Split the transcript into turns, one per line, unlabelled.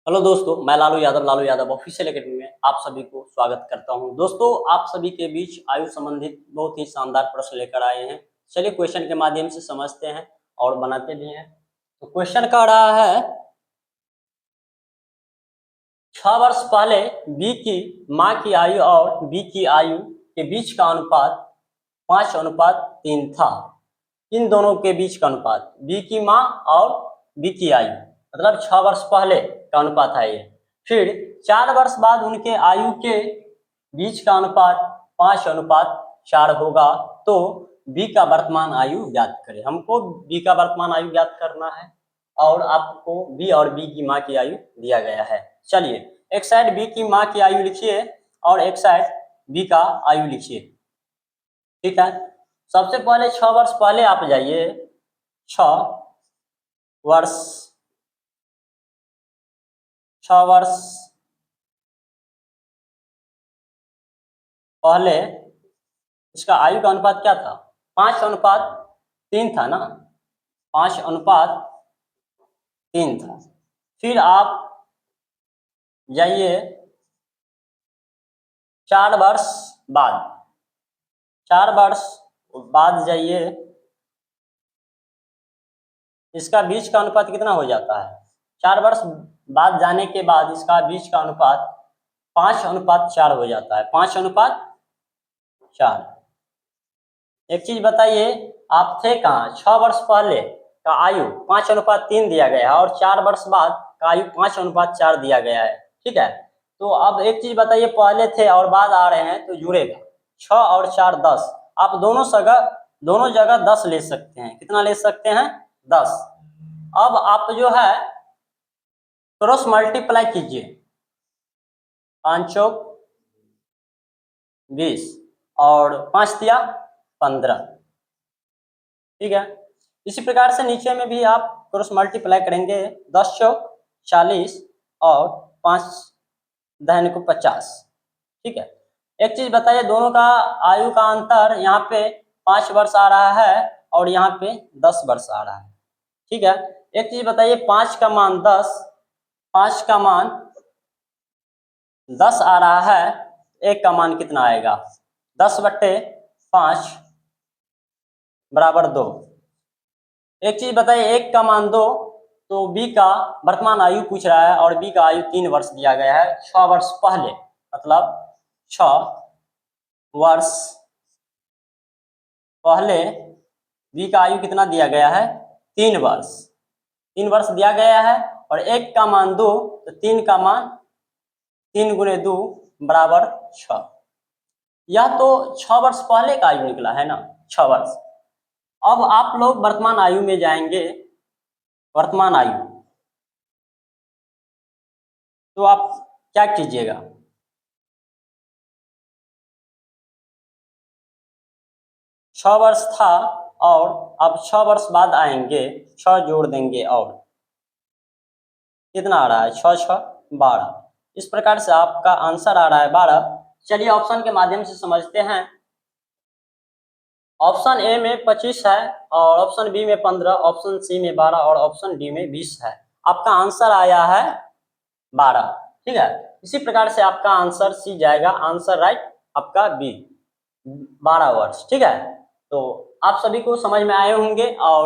Hello दोस्तों, मैं Lalu Yadav official academy में आप सभी को स्वागत करता हूं। दोस्तों, आप सभी के बीच आयु संबंधित बहुत ही शानदार प्रश्न लेकर आए हैं। चलिए क्वेश्चन के माध्यम से समझते हैं और बनाते भी हैं। तो क्वेश्चन कह रहा है 6 वर्ष पहले बी की माँ की आयु और बी की आयु के बीच का अनुपात 5:3 था। इन दोनों के बीच का अनुपात बी की माँ और बी की आयु, मतलब 6 वर्ष पहले का अनुपात है ये। फिर 4 वर्ष बाद उनके आयु के बीच का अनुपात 5:4 होगा। तो बी का वर्तमान आयु ज्ञात करें। हमको बी का वर्तमान आयु ज्ञात करना है और आपको बी और बी की माँ की आयु दिया गया है। चलिए, एक साइड बी की माँ की आयु लिखिए और एक साइड बी का आयु लिखिए। ठीक है, सबसे पहले 6 वर्ष पहले आप जाइए। 6 वर्ष पहले इसका आयु का अनुपात क्या था? 5:3 था ना, 5:3 था। फिर आप जाइए 4 वर्ष बाद, 4 वर्ष बाद जाइए, इसका बीच का अनुपात कितना हो जाता है? 4 वर्ष बाद जाने के बाद इसका बीच का अनुपात 5:4 हो जाता है। 5:4। एक चीज बताइए, आप थे कहाँ? 6 वर्ष पहले का आयु 5:3 दिया गया है और 4 वर्ष बाद का आयु 5:4 दिया गया है। ठीक है, तो अब एक चीज बताइए, पहले थे और बाद आ रहे हैं तो जुड़ेगा। 6 और 4 10। आप दोनों जगह 10 ले सकते हैं। कितना ले सकते हैं? 10। अब आप जो है क्रॉस मल्टीप्लाई कीजिए। 5 चौक 20 और 5 तिया 15। ठीक है, इसी प्रकार से नीचे में भी आप क्रॉस मल्टीप्लाई करेंगे। 10 चौक 40 और 5 दहन को 50। ठीक है, एक चीज बताइए, दोनों का आयु का अंतर यहाँ पे 5 वर्ष आ रहा है और यहाँ पे 10 वर्ष आ रहा है। ठीक है, एक चीज बताइए, 5 का मान 10 आ रहा है, 1 का मान कितना आएगा? 10/5 बराबर 2। एक चीज बताइए, 1 का मान 2, तो बी का वर्तमान आयु पूछ रहा है और बी का आयु 3 वर्ष दिया गया है। 6 वर्ष पहले, मतलब 6 वर्ष पहले बी का आयु कितना दिया गया है? 3 वर्ष। 3 वर्ष दिया गया है और 1 का मान 2, तो 3 का मान 3 गुणे 2 बराबर 6। यह तो 6 वर्ष पहले का आयु निकला है ना, 6 वर्ष। अब आप लोग वर्तमान आयु में जाएंगे। वर्तमान आयु तो आप क्या कीजिएगा? 6 वर्ष था और अब 6 वर्ष बाद आएंगे, 6 जोड़ देंगे और कितना आ रहा है? 6 6 12। इस प्रकार से आपका आंसर आ रहा है 12। चलिए ऑप्शन के माध्यम से समझते हैं। ऑप्शन ए में 25 है और ऑप्शन बी में 15, ऑप्शन सी में 12 और ऑप्शन डी में 20 है। आपका आंसर आया है 12। ठीक है, इसी प्रकार से आपका आंसर सी जाएगा। आंसर राइट आपका बी, 12 वर्ष। ठीक है, तो आप सभी को समझ में आए होंगे और